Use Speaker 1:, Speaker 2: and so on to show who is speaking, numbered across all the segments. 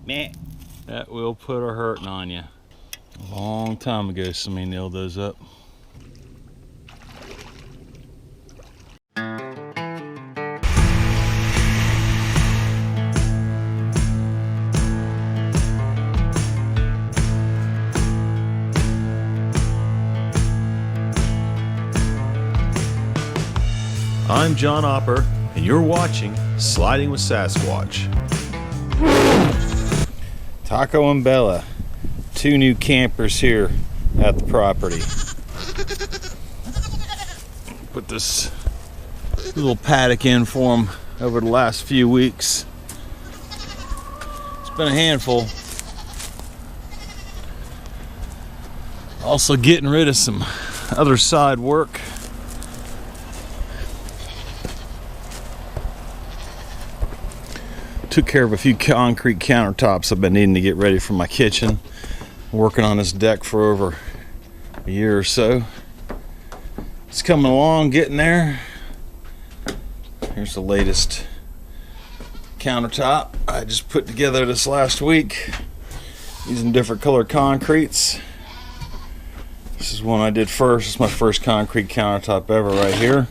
Speaker 1: Meh. That will put a hurting on you. A long time ago, somebody nailed those up.
Speaker 2: I'm John Opper, and you're watching Sliding with Sasquatch.
Speaker 1: Taco and Bella, two new campers here at the property. Put this little paddock in for them over the last few weeks. It's been a handful. Also getting rid of some other side work. Took care of a few concrete countertops I've been needing to get ready for my kitchen. Working on this deck for over a year or so. It's coming along, getting there. Here's the latest countertop I just put together this last week using different color concretes. This is one I did first. It's my first concrete countertop ever right here.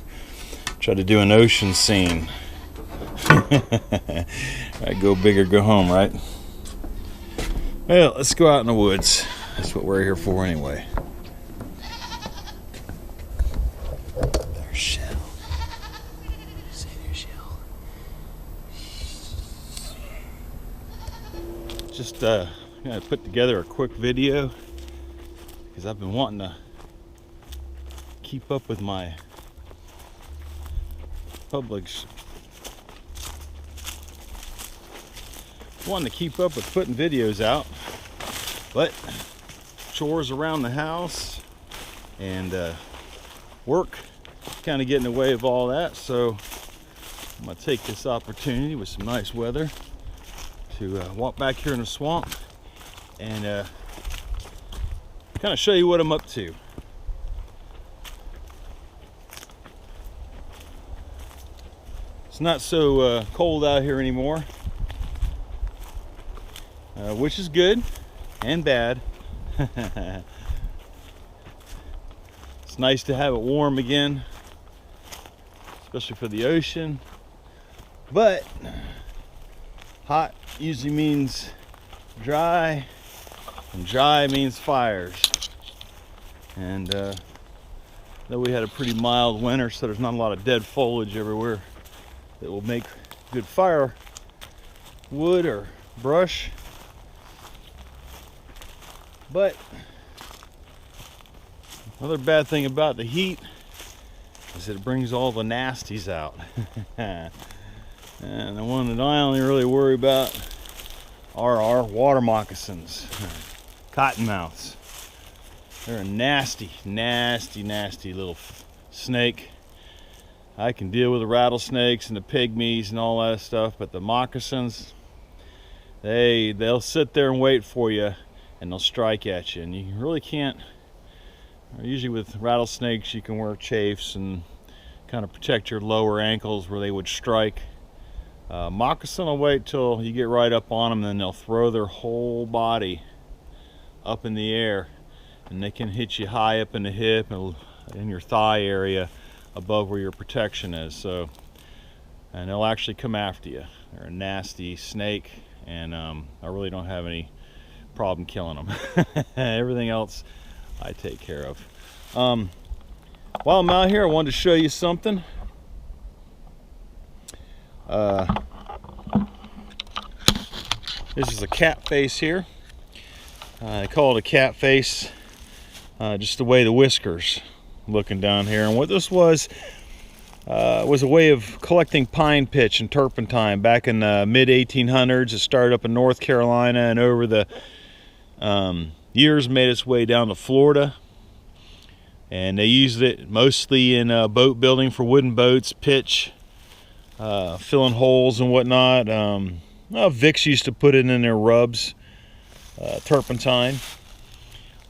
Speaker 1: Tried to do an ocean scene. I go big or go home, right? Well, let's go out in the woods. That's what we're here for anyway. There's Shell. Say there's Shell. Just gonna put together a quick video because I've been wanting to keep up with my wanting to keep up with putting videos out, but chores around the house and work kind of get in the way of all that. So I'm gonna take this opportunity with some nice weather to walk back here in the swamp and kind of show you what I'm up to. It's not so cold out here anymore, which is good and bad. It's nice to have it warm again, especially for the ocean. But hot usually means dry, and dry means fires. And though we had a pretty mild winter, so there's not a lot of dead foliage everywhere that will make good fire wood or brush. But another bad thing about the heat is that it brings all the nasties out. And the one that I only really worry about are our water moccasins, cottonmouths. They're a nasty, nasty, nasty little snake. I can deal with the rattlesnakes and the pygmies and all that stuff, but the moccasins, they'll sit there and wait for you, and they'll strike at you, and you really can't. Usually with rattlesnakes you can wear chafes and kind of protect your lower ankles where they would strike. Moccasin will wait till you get right up on them, and then they'll throw their whole body up in the air, and they can hit you high up in the hip and in your thigh area above where your protection is. So, and they'll actually come after you. They're a nasty snake, and I really don't have any problem killing them. Everything else I take care of. While I'm out here, I wanted to show you something. This is a cat face here. I call it a cat face, just the way the whiskers looking down here. And what this was a way of collecting pine pitch and turpentine back in the mid 1800s. It started up in North Carolina, and over the years made its way down to Florida, and they used it mostly in boat building for wooden boats, pitch, filling holes and whatnot. Vicks used to put it in their rubs, turpentine.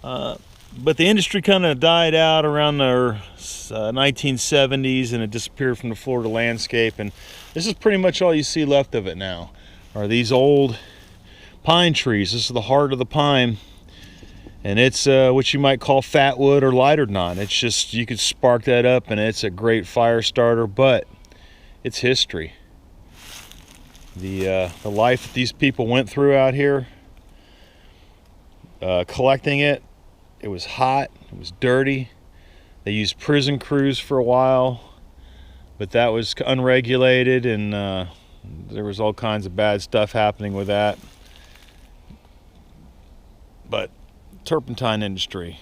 Speaker 1: But the industry kind of died out around the 1970s, and it disappeared from the Florida landscape, and this is pretty much all you see left of it now are these old pine trees. This is the heart of the pine, and it's what you might call fat wood or lighter knot. It's just, you could spark that up and it's a great fire starter, but it's history. The life that these people went through out here, collecting it. It was hot, it was dirty. They used prison crews for a while, but that was unregulated, and there was all kinds of bad stuff happening with that. But turpentine industry,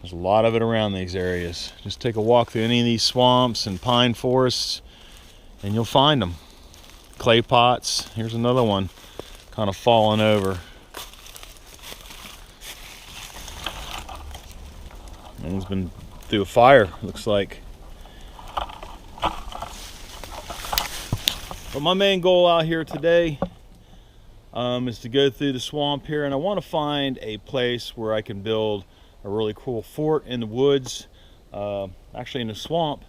Speaker 1: there's a lot of it around these areas. Just take a walk through any of these swamps and pine forests and you'll find them. Clay pots, here's another one kind of falling over. One's been through a fire, looks like. But my main goal out here today is to go through the swamp here, and I want to find a place where I can build a really cool fort in the woods, actually in the swamp,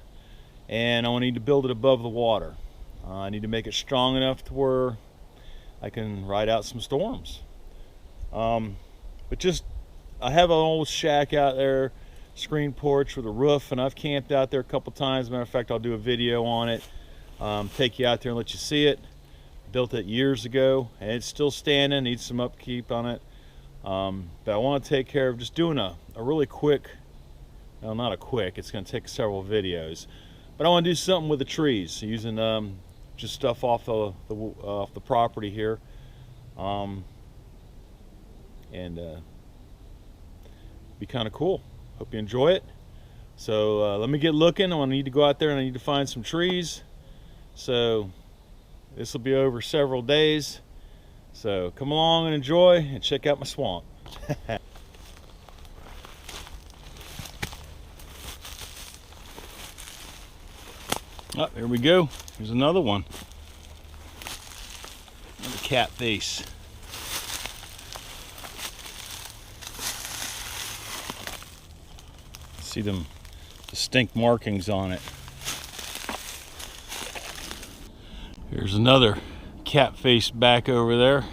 Speaker 1: and I need to build it above the water. I need to make it strong enough to where I can ride out some storms. But just, I have an old shack out there, screen porch with a roof, and I've camped out there a couple times. Matter of fact, I'll do a video on it, take you out there and let you see it. Built it years ago and it's still standing, needs some upkeep on it, but I want to take care of just doing a really quick, well, not a quick, it's going to take several videos, but I want to do something with the trees using just stuff off the property here, and be kind of cool. Hope you enjoy it. So let me get looking. I need to go out there and I need to find some trees. So this will be over several days. So come along and enjoy and check out my swamp. Oh, here we go. Here's another one. Another cat face. See them distinct markings on it. Here's another cat face back over there.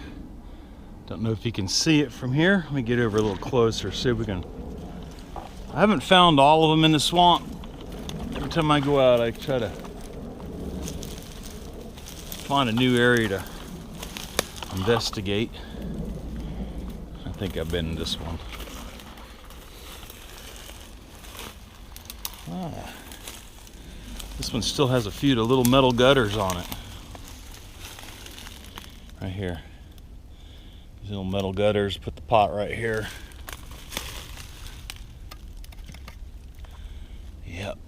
Speaker 1: Don't know if you can see it from here. Let me get over a little closer, see if we can. I haven't found all of them in the swamp. Every time I go out, I try to find a new area to investigate. I think I've been in this one. This one still has a few of the little metal gutters on it. Right here. These little metal gutters, put the pot right here. Yep.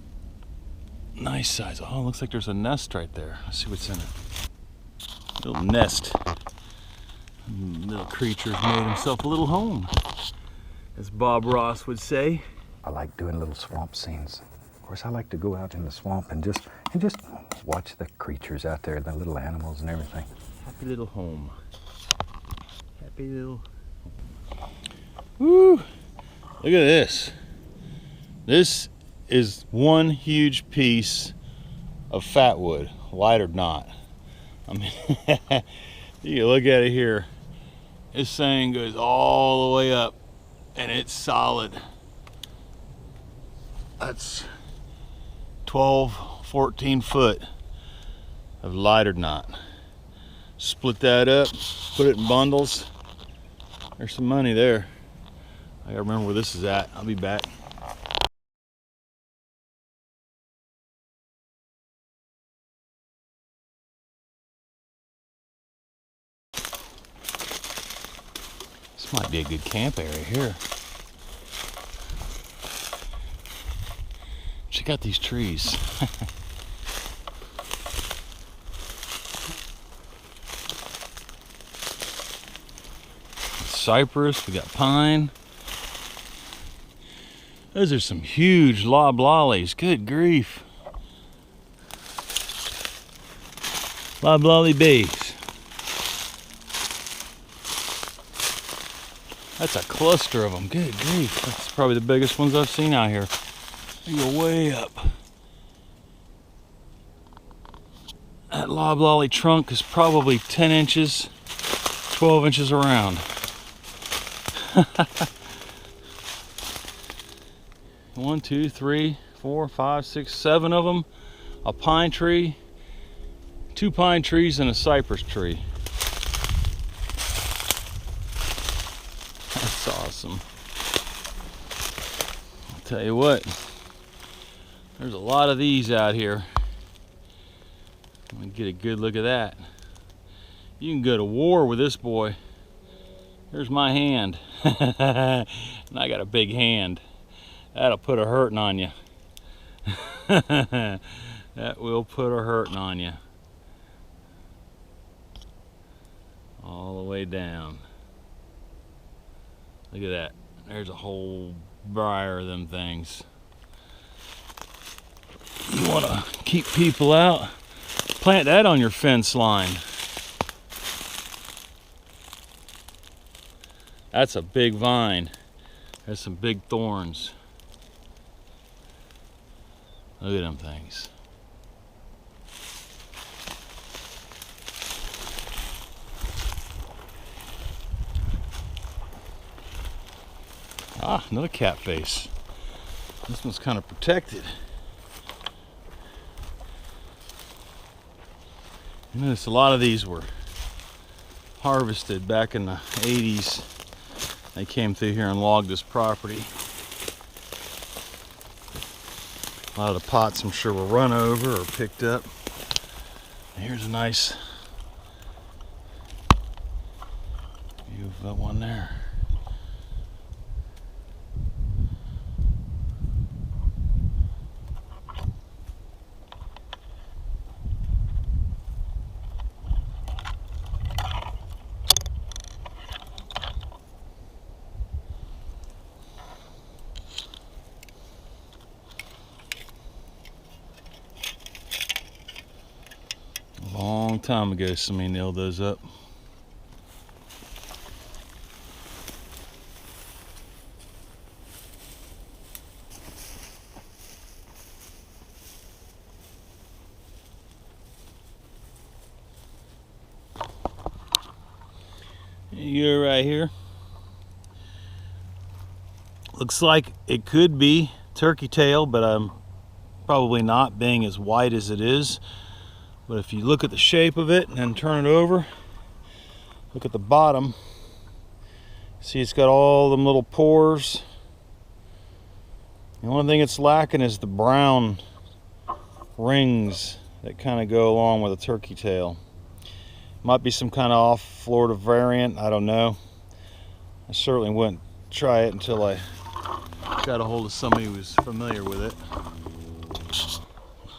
Speaker 1: Nice size. Oh, looks like there's a nest right there. Let's see what's in it. Little nest. Little creature's made himself a little home, as Bob Ross would say.
Speaker 3: I like doing little swamp scenes. Of course, I like to go out in the swamp and just watch the creatures out there, the little animals and everything.
Speaker 1: Happy little home. Happy little. Woo! Look at this. This is one huge piece of fat wood, lighter knot. I mean, you look at it here. This thing goes all the way up, and it's solid. That's 12, 14 foot of lighter knot. Split that up, put it in bundles. There's some money there. I gotta remember where this is at. I'll be back. This might be a good camp area here. Check out these trees. Cypress, we got pine. Those are some huge loblollies. Good grief. Loblolly bays. That's a cluster of them. Good grief. That's probably the biggest ones I've seen out here. They go way up. That loblolly trunk is probably 10 inches. 12 inches around. 1, 2, 3, 4, 5, 6, 7 of them. A pine tree, 2 pine trees, and a cypress tree. That's awesome. I'll tell you what, there's a lot of these out here. I'm gonna get a good look at that. You can go to war with this boy. Here's my hand. And I got a big hand. That'll put a hurting on you. That will put a hurting on you. All the way down. Look at that. There's a whole briar of them things. You want to keep people out? Plant that on your fence line. That's a big vine. There's some big thorns. Look at them things. Ah, another cat face. This one's kind of protected. You notice a lot of these were harvested back in the 80s. They came through here and logged this property. A lot of the pots, I'm sure, were run over or picked up. And here's a nice view of that one there. Long time ago somebody nailed those up. You go right here. Looks like it could be turkey tail, but I'm probably not, being as white as it is. But if you look at the shape of it and then turn it over, look at the bottom, see it's got all them little pores. The only thing it's lacking is the brown rings that kind of go along with a turkey tail. Might be some kind of off Florida variant, I don't know. I certainly wouldn't try it until I got a hold of somebody who was familiar with it.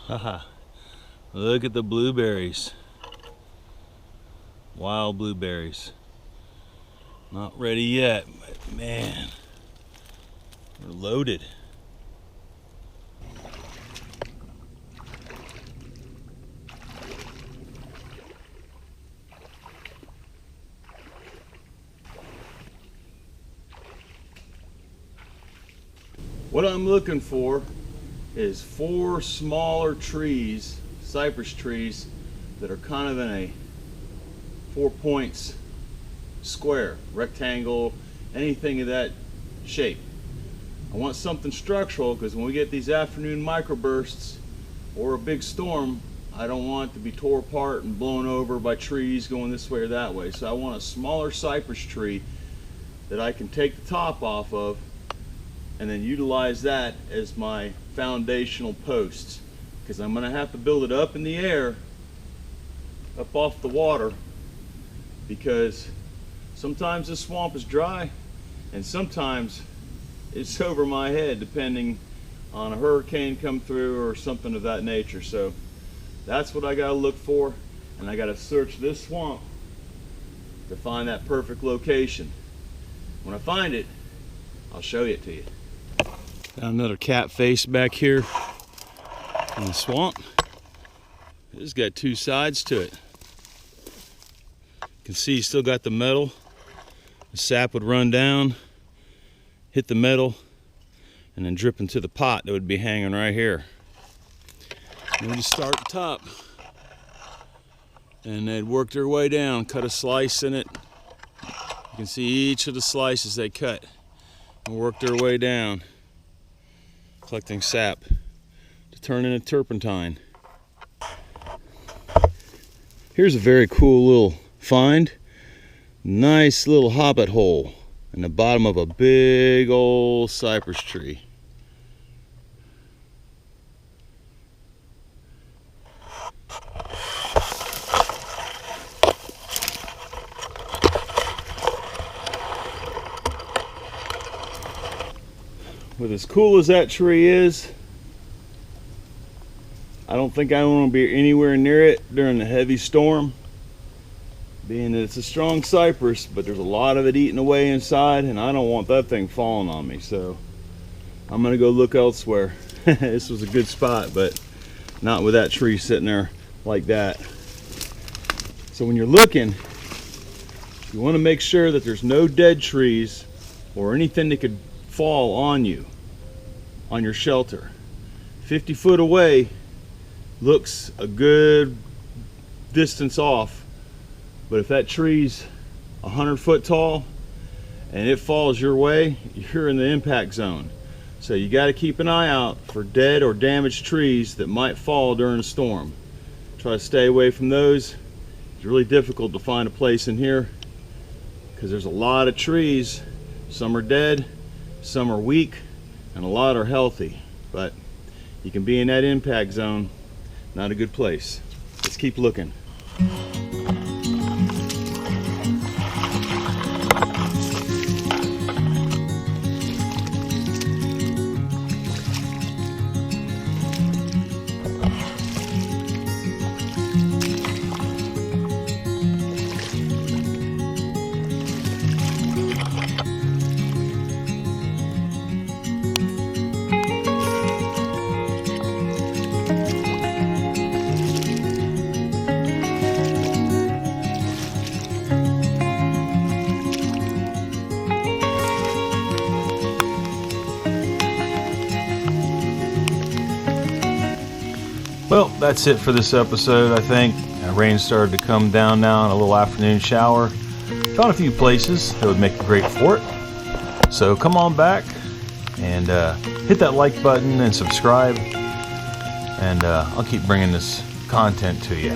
Speaker 1: Haha. Look at the blueberries. Wild blueberries. Not ready yet, but man, they're loaded. What I'm looking for is 4 smaller trees, cypress trees, that are kind of in a 4 points square, rectangle, anything of that shape. I want something structural because when we get these afternoon microbursts or a big storm, I don't want it to be tore apart and blown over by trees going this way or that way. So I want a smaller cypress tree that I can take the top off of and then utilize that as my foundational posts, because I'm going to have to build it up in the air, up off the water, because sometimes the swamp is dry and sometimes it's over my head depending on a hurricane come through or something of that nature. So that's what I got to look for, and I got to search this swamp to find that perfect location. When I find it, I'll show it to you. Got another cat face back here in the swamp. It's got 2 sides to it. You can see you still got the metal. The sap would run down, hit the metal, and then drip into the pot that would be hanging right here. And we just start at the top, and they'd work their way down, cut a slice in it, You can see each of the slices they cut and work their way down, collecting sap to turn into turpentine. Here's a very cool little find. Nice little hobbit hole in the bottom of a big old cypress tree. But as cool as that tree is, I don't think I want to be anywhere near it during the heavy storm, being that it's a strong cypress, but there's a lot of it eating away inside, and I don't want that thing falling on me, so I'm gonna go look elsewhere. This was a good spot, but not with that tree sitting there like that. So when you're looking, you want to make sure that there's no dead trees or anything that could fall on you, on your shelter. 50 foot away looks a good distance off, but if that tree's 100 foot tall and it falls your way, you're in the impact zone. So you got to keep an eye out for dead or damaged trees that might fall during a storm. Try to stay away from those. It's really difficult to find a place in here because there's a lot of trees. Some are dead, some are weak, and a lot are healthy, but you can be in that impact zone. Not a good place. Let's keep looking. Well, that's it for this episode, I think. Rain started to come down now in a little afternoon shower. Found a few places that would make a great fort. So come on back and hit that like button and subscribe. And I'll keep bringing this content to you.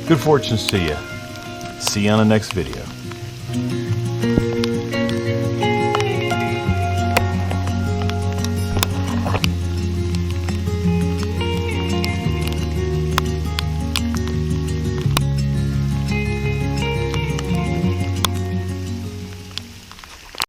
Speaker 1: Good fortunes to you. See you on the next video.